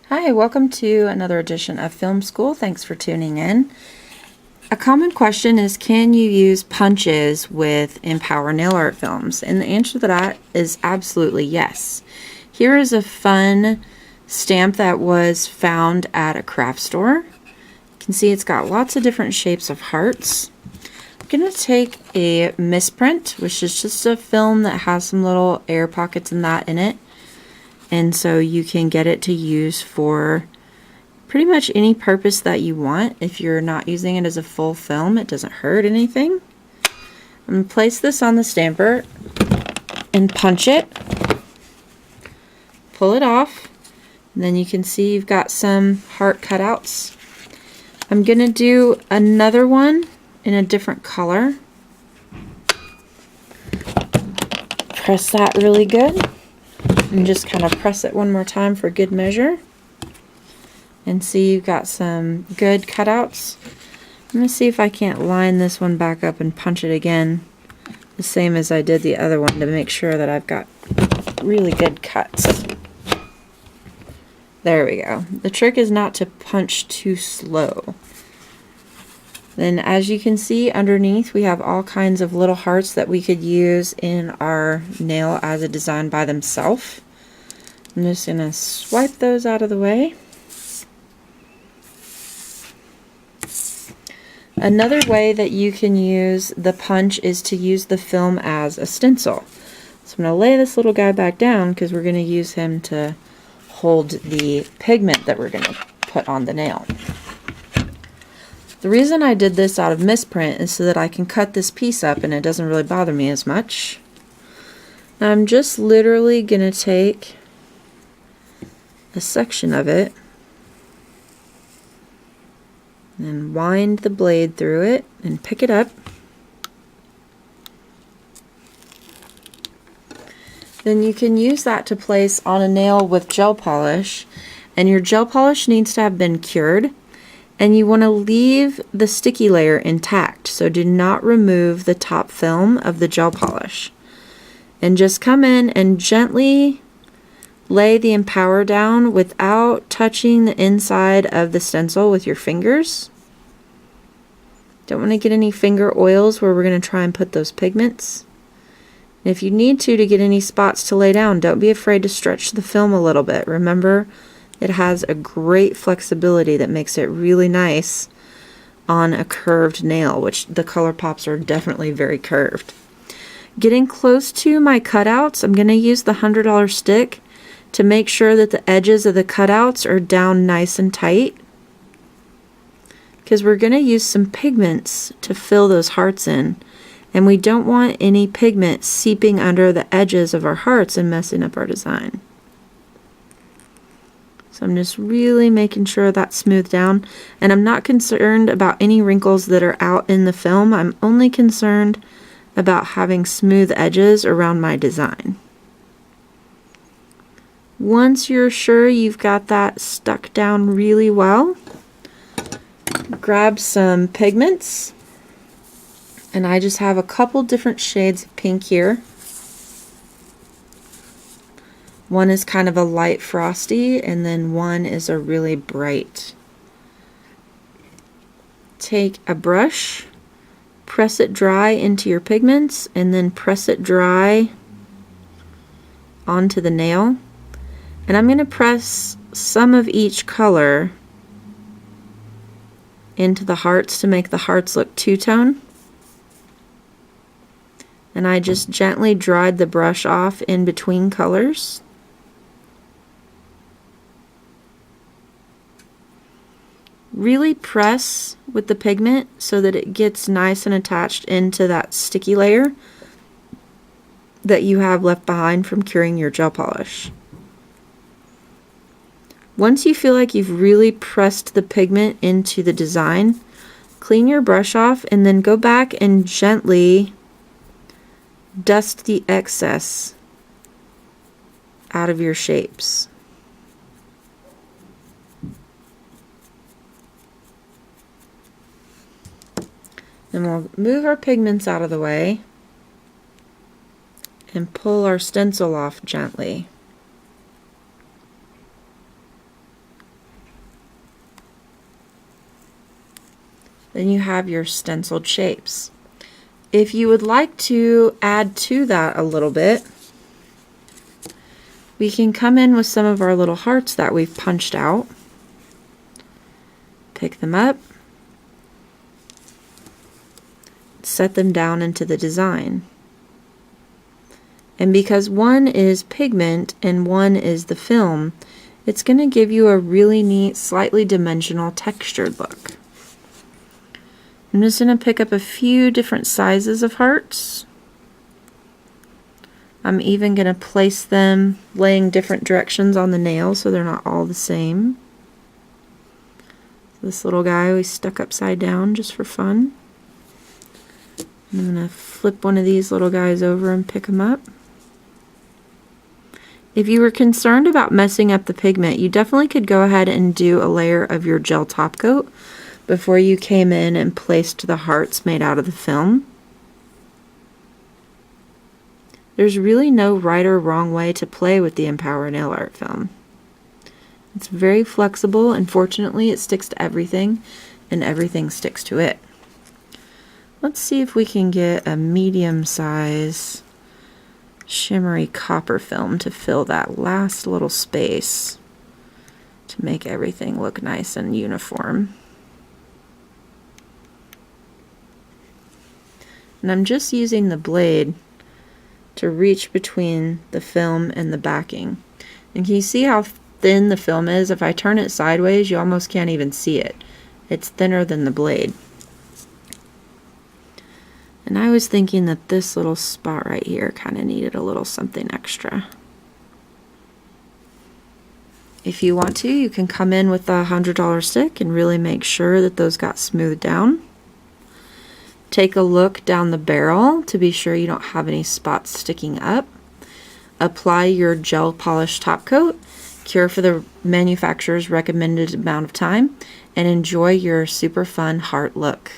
Hi, welcome to another edition of Film School. Thanks for tuning in. A common question is, can you use punches with Empower nail art films? And the answer to that is absolutely yes. Here is a fun stamp that was found at a craft store. You can see it's got lots of different shapes of hearts. I'm going to take a misprint, which is just a film that has some little air pockets and that in it. And so you can get it to use for pretty much any purpose that you want. If you're not using it as a full film, it doesn't hurt anything. I'm going to place this on the stamper and punch it. Pull it off. And then you can see you've got some heart cutouts. I'm going to do another one in a different color. Press that really good. And just kind of press it one more time for good measure. And see you've got some good cutouts. I'm going to see if I can't line this one back up and punch it again, the same as I did the other one, to make sure that I've got really good cuts. There we go. The trick is not to punch too slow. Then as you can see underneath, we have all kinds of little hearts that we could use in our nail as a design by themselves. I'm just going to swipe those out of the way. Another way that you can use the punch is to use the film as a stencil. So I'm going to lay this little guy back down because we're going to use him to hold the pigment that we're going to put on the nail. The reason I did this out of misprint is so that I can cut this piece up and it doesn't really bother me as much. Now I'm just literally going to take a section of it and wind the blade through it and pick it up. Then you can use that to place on a nail with gel polish, and your gel polish needs to have been cured. And you want to leave the sticky layer intact, so do not remove the top film of the gel polish. And just come in and gently lay the Empower down without touching the inside of the stencil with your fingers. Don't want to get any finger oils where we're going to try and put those pigments. And if you need to get any spots to lay down, don't be afraid to stretch the film a little bit. Remember, it has a great flexibility that makes it really nice on a curved nail, which the color pops are definitely very curved. Getting close to my cutouts, I'm going to use the $100 stick to make sure that the edges of the cutouts are down nice and tight, because we're going to use some pigments to fill those hearts in, and we don't want any pigment seeping under the edges of our hearts and messing up our design. So I'm just really making sure that's smoothed down, and I'm not concerned about any wrinkles that are out in the film. I'm only concerned about having smooth edges around my design. Once you're sure you've got that stuck down really well, grab some pigments, and I just have a couple different shades of pink here. One is kind of a light frosty, and then one is a really bright. Take a brush, press it dry into your pigments, and then press it dry onto the nail. And I'm going to press some of each color into the hearts to make the hearts look two-tone. And I just gently dried the brush off in between colors. Really press with the pigment so that it gets nice and attached into that sticky layer that you have left behind from curing your gel polish. Once you feel like you've really pressed the pigment into the design, clean your brush off and then go back and gently dust the excess out of your shapes. Then we'll move our pigments out of the way and pull our stencil off gently. Then you have your stenciled shapes. If you would like to add to that a little bit, we can come in with some of our little hearts that we've punched out. Pick them up, set them down into the design. And because one is pigment and one is the film, it's going to give you a really neat, slightly dimensional textured look. I'm just going to pick up a few different sizes of hearts. I'm even going to place them laying different directions on the nail so they're not all the same. This little guy we stuck upside down just for fun. I'm going to flip one of these little guys over and pick them up. If you were concerned about messing up the pigment, you definitely could go ahead and do a layer of your gel top coat before you came in and placed the hearts made out of the film. There's really no right or wrong way to play with the Empower Nail Art film. It's very flexible, and fortunately it sticks to everything, and everything sticks to it. Let's see if we can get a medium size shimmery copper film to fill that last little space to make everything look nice and uniform. And I'm just using the blade to reach between the film and the backing. And can you see how thin the film is? If I turn it sideways, you almost can't even see it. It's thinner than the blade. And I was thinking that this little spot right here kind of needed a little something extra. If you want to, you can come in with a $100 stick and really make sure that those got smoothed down. Take a look down the barrel to be sure you don't have any spots sticking up. Apply your gel polish top coat, cure for the manufacturer's recommended amount of time, and enjoy your super fun heart look.